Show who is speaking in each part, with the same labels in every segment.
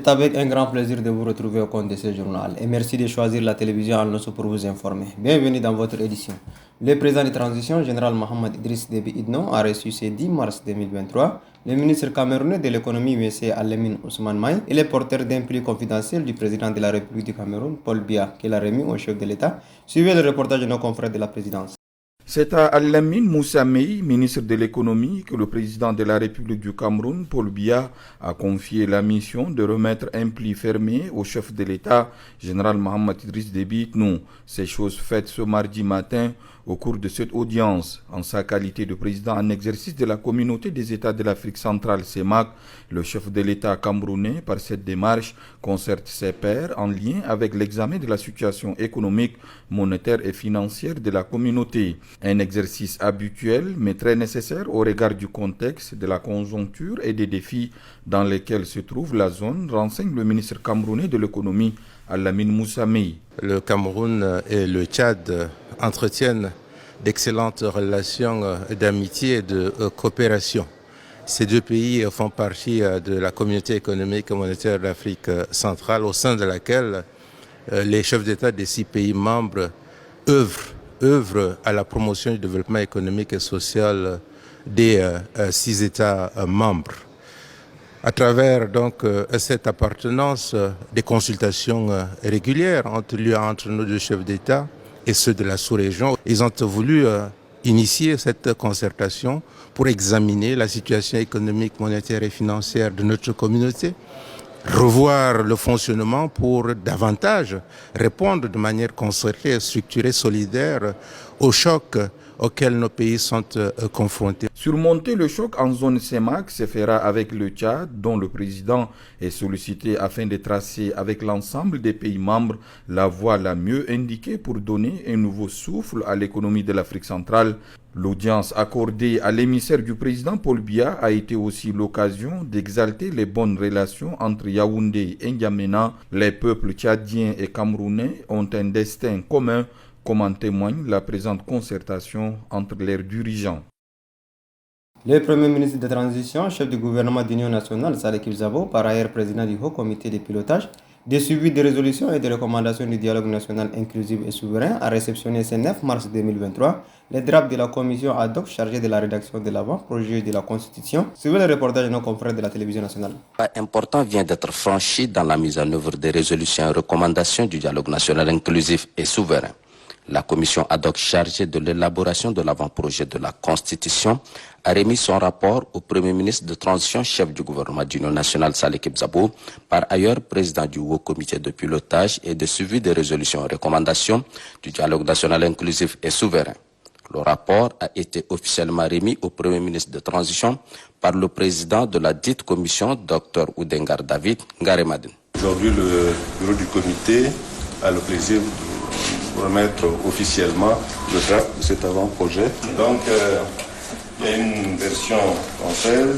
Speaker 1: C'est avec un grand plaisir de vous retrouver au compte de ce journal et merci de choisir la télévision Al-Nosso pour vous informer. Bienvenue dans votre édition. Le président de transition, général Mohamed Idriss Déby Itno, a reçu ce 10 mars 2023 le ministre camerounais de l'économie M. Alamine Ousmane Maï et le porteur d'un pli confidentiel du président de la République du Cameroun, Paul Biya, qu'il a remis au chef de l'État. Suivez le reportage de nos confrères de la présidence.
Speaker 2: C'est à Alamine Moussa Mey, ministre de l'économie, que le président de la République du Cameroun, Paul Biya, a confié la mission de remettre un pli fermé au chef de l'État, général Mohamed Idriss Déby Itno. Ces choses faites ce mardi matin au cours de cette audience. En sa qualité de président en exercice de la communauté des États de l'Afrique centrale, CEMAC, le chef de l'État camerounais, par cette démarche, concerte ses pairs en lien avec l'examen de la situation économique, monétaire et financière de la communauté. Un exercice habituel, mais très nécessaire au regard du contexte, de la conjoncture et des défis dans lesquels se trouve la zone, renseigne le ministre camerounais de l'économie, Alamine Moussa Mey.
Speaker 3: Le Cameroun et le Tchad entretiennent d'excellentes relations d'amitié et de coopération. Ces deux pays font partie de la communauté économique et monétaire d'Afrique centrale, au sein de laquelle les chefs d'État des 6 pays membres œuvrent à la promotion du développement économique et social des 6 États membres. À travers donc cette appartenance, des consultations régulières ont eu lieu entre nos deux chefs d'État et ceux de la sous-région. Ils ont voulu initier cette concertation pour examiner la situation économique, monétaire et financière de notre communauté, revoir le fonctionnement pour davantage répondre de manière concertée, structurée, solidaire aux chocs auxquels nos pays sont confrontés.
Speaker 2: Surmonter le choc en zone CEMAC se fera avec le Tchad, dont le président est sollicité afin de tracer avec l'ensemble des pays membres la voie la mieux indiquée pour donner un nouveau souffle à l'économie de l'Afrique centrale. L'audience accordée à l'émissaire du président Paul Biya a été aussi l'occasion d'exalter les bonnes relations entre Yaoundé et N'Djamena. Les peuples tchadiens et camerounais ont un destin commun, comme en témoigne la présente concertation entre leurs dirigeants.
Speaker 1: Le Premier ministre de transition, chef du gouvernement d'Union nationale, Saleh Kibzabo, par ailleurs président du Haut Comité de pilotage, de suivi des résolutions et des recommandations du dialogue national inclusif et souverain, a réceptionné ce 9 mars 2023 les drafts de la commission ad hoc chargée de la rédaction de l'avant-projet de la Constitution. Suivez le reportage de nos confrères de la télévision nationale.
Speaker 4: Un pas important vient d'être franchi dans la mise en œuvre des résolutions et recommandations du dialogue national inclusif et souverain. La commission ad hoc chargée de l'élaboration de l'avant-projet de la Constitution a remis son rapport au Premier ministre de transition, chef du gouvernement d'Union nationale, Saleh Kibzabo, par ailleurs président du Haut Comité de pilotage et de suivi des résolutions et recommandations du dialogue national inclusif et souverain. Le rapport a été officiellement remis au Premier ministre de transition par le président de la dite commission, Dr Oudengar David Ngaremadine.
Speaker 5: Aujourd'hui, le bureau du comité a le plaisir de remettre officiellement le draft de cet avant-projet. Donc, il y a une version française,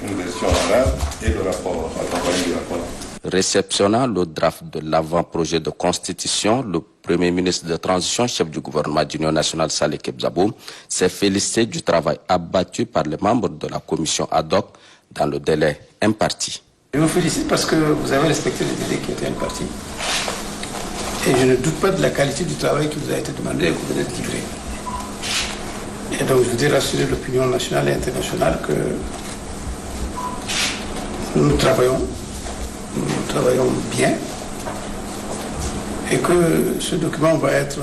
Speaker 5: une version arabe et le rapport, accompagné du rapport.
Speaker 4: Réceptionnant le draft de l'avant-projet de constitution, le Premier ministre de transition, chef du gouvernement d'Union nationale, Saleh Kibzabo, s'est félicité du travail abattu par les membres de la commission ad hoc dans le délai imparti.
Speaker 6: Je vous félicite parce que vous avez respecté le délai qui était imparti. Et je ne doute pas de la qualité du travail qui vous a été demandé et que vous venez de livrer. Et donc je voudrais rassurer l'opinion nationale et internationale que nous travaillons bien et que ce document va être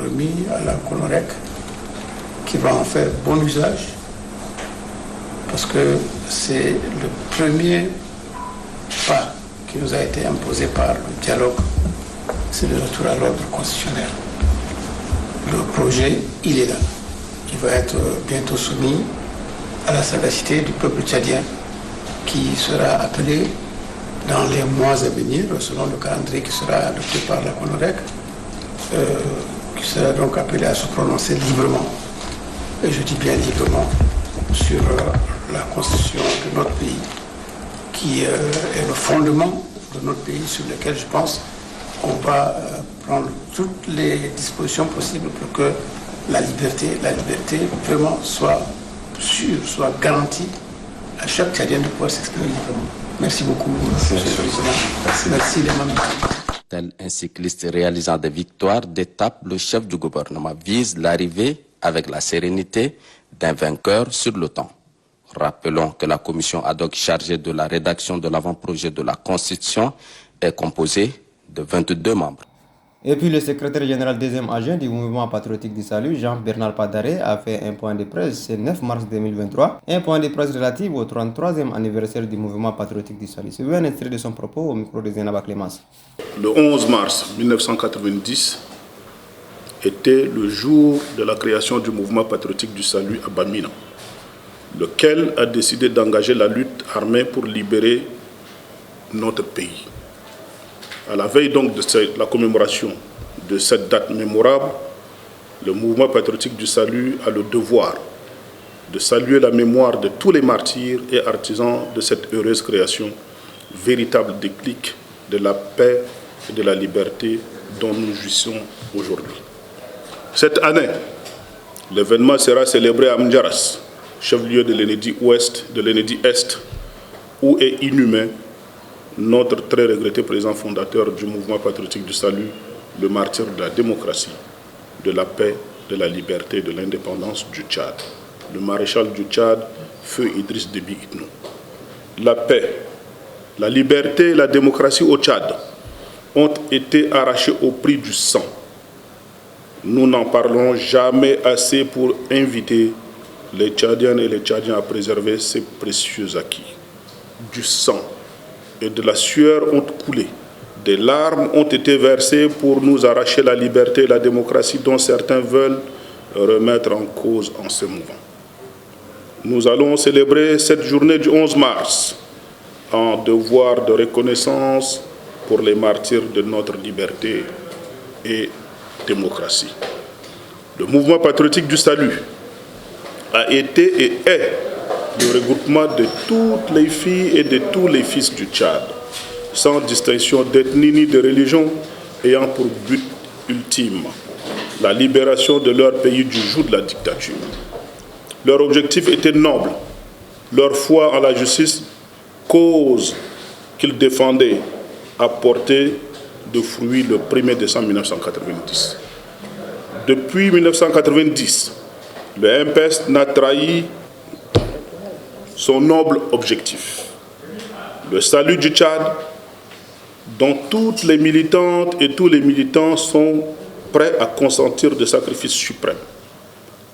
Speaker 6: remis à la CONOREC qui va en faire bon usage parce que c'est le premier pas qui nous a été imposé par le dialogue. C'est le retour à l'ordre constitutionnel. Le projet, il est là. Il va être bientôt soumis à la sagacité du peuple tchadien qui sera appelé dans les mois à venir, selon le calendrier qui sera adopté par la CONOREC, qui sera donc appelé à se prononcer librement, et je dis bien librement, sur la constitution de notre pays, qui est le fondement de notre pays sur lequel je pense on va prendre toutes les dispositions possibles pour que la liberté vraiment soit sûre, soit garantie à chaque Tchadien de pouvoir s'exprimer librement. Merci beaucoup, Monsieur le Président. Merci les membres.
Speaker 4: Tel un cycliste réalisant des victoires d'étape, le chef du gouvernement vise l'arrivée avec la sérénité d'un vainqueur sur le temps. Rappelons que la commission ad hoc chargée de la rédaction de l'avant-projet de la Constitution est composée de 22 membres.
Speaker 1: Et puis le secrétaire général deuxième adjoint du mouvement patriotique du salut, Jean-Bernard Padaré, a fait un point de presse ce 9 mars 2023, un point de presse relatif au 33e anniversaire du mouvement patriotique du salut. C'est un extrait de son propos au micro de Zainaba Clémence.
Speaker 7: Le 11 mars 1990 était le jour de la création du mouvement patriotique du salut à Bamina, lequel a décidé d'engager la lutte armée pour libérer notre pays. À la veille donc de la commémoration de cette date mémorable, le mouvement patriotique du salut a le devoir de saluer la mémoire de tous les martyrs et artisans de cette heureuse création, véritable déclic de la paix et de la liberté dont nous jouissons aujourd'hui. Cette année, l'événement sera célébré à Mdjaras, chef-lieu de l'Enedi Ouest, de l'Enedi Est, où est inhumé notre très regretté président fondateur du mouvement patriotique du salut, le martyr de la démocratie, de la paix, de la liberté et de l'indépendance du Tchad, le maréchal du Tchad, Feu Idriss Déby Itno. La paix, la liberté et la démocratie au Tchad ont été arrachées au prix du sang. Nous n'en parlons jamais assez pour inviter les Tchadiennes et les Tchadiens à préserver ces précieux acquis. Du sang et de la sueur ont coulé. Des larmes ont été versées pour nous arracher la liberté et la démocratie dont certains veulent remettre en cause en ce moment. Nous allons célébrer cette journée du 11 mars en devoir de reconnaissance pour les martyrs de notre liberté et démocratie. Le mouvement patriotique du salut a été et est le regroupement de toutes les filles et de tous les fils du Tchad, sans distinction d'ethnie ni de religion, ayant pour but ultime la libération de leur pays du joug de la dictature. Leur objectif était noble, leur foi en la justice, cause qu'ils défendaient, a porté de fruits le 1er décembre 1990. Depuis 1990, le MPS n'a trahi son noble objectif. Le salut du Tchad, dont toutes les militantes et tous les militants sont prêts à consentir des sacrifices suprêmes.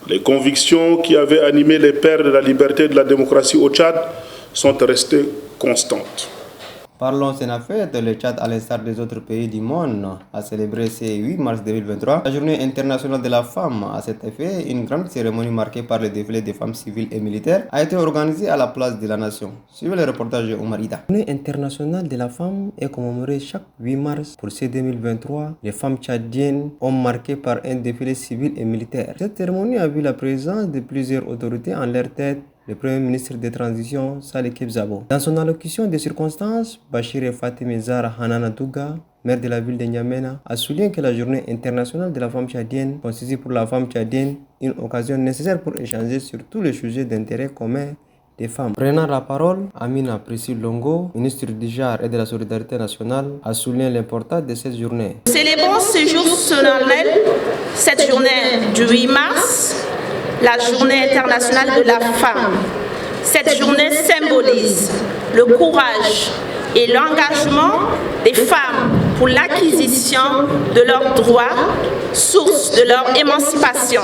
Speaker 7: Les convictions qui avaient animé les pères de la liberté et de la démocratie au Tchad sont restées constantes.
Speaker 1: Parlons Sénafed, le Tchad, à l'instar des autres pays du monde, a célébré ce 8 mars 2023 la journée internationale de la femme. À cet effet, une grande cérémonie marquée par le défilé des femmes civiles et militaires a été organisée à la place de la Nation. Suivez le reportage de Omar Ida. La journée internationale de la femme est commémorée chaque 8 mars. Pour ce 2023, les femmes tchadiennes ont marqué par un défilé civil et militaire. Cette cérémonie a vu la présence de plusieurs autorités en leur tête, le Premier ministre de transition, Saleh Kebzabo. Dans son allocution des circonstances, Bachir Fatimé Zahra Hanana Douga, maire de la ville de N'Djamena, a souligné que la journée internationale de la femme tchadienne constitue pour la femme tchadienne une occasion nécessaire pour échanger sur tous les sujets d'intérêt commun des femmes. Prenant la parole, Amina Priscille Longo, ministre du Genre et de la Solidarité nationale, a souligné l'importance de cette journée.
Speaker 8: Célébrons ce jour solennel, cette journée du 8 mars, la journée internationale de la femme. Cette journée symbolise le courage et l'engagement des femmes pour l'acquisition de leurs droits, source de leur émancipation.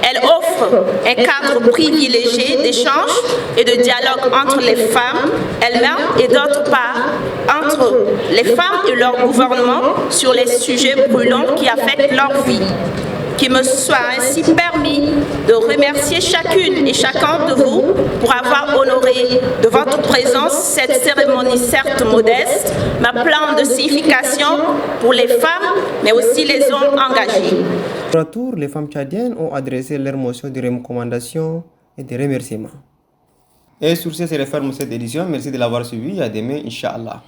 Speaker 8: Elle offre un cadre privilégié d'échange et de dialogue entre les femmes elles-mêmes et d'autre part entre les femmes et leur gouvernement sur les sujets brûlants qui affectent leur vie. Qu'il me soit ainsi permis de remercier chacune et chacun de vous pour avoir honoré de votre présence cette cérémonie certes modeste, mais pleine de signification pour les femmes, mais aussi les hommes engagés.
Speaker 1: À leur tour, les femmes tchadiennes ont adressé leurs motions de recommandation et de remerciements. Et sur ce, c'est la fin de cette édition. Merci de l'avoir suivi. À demain, Inch'Allah.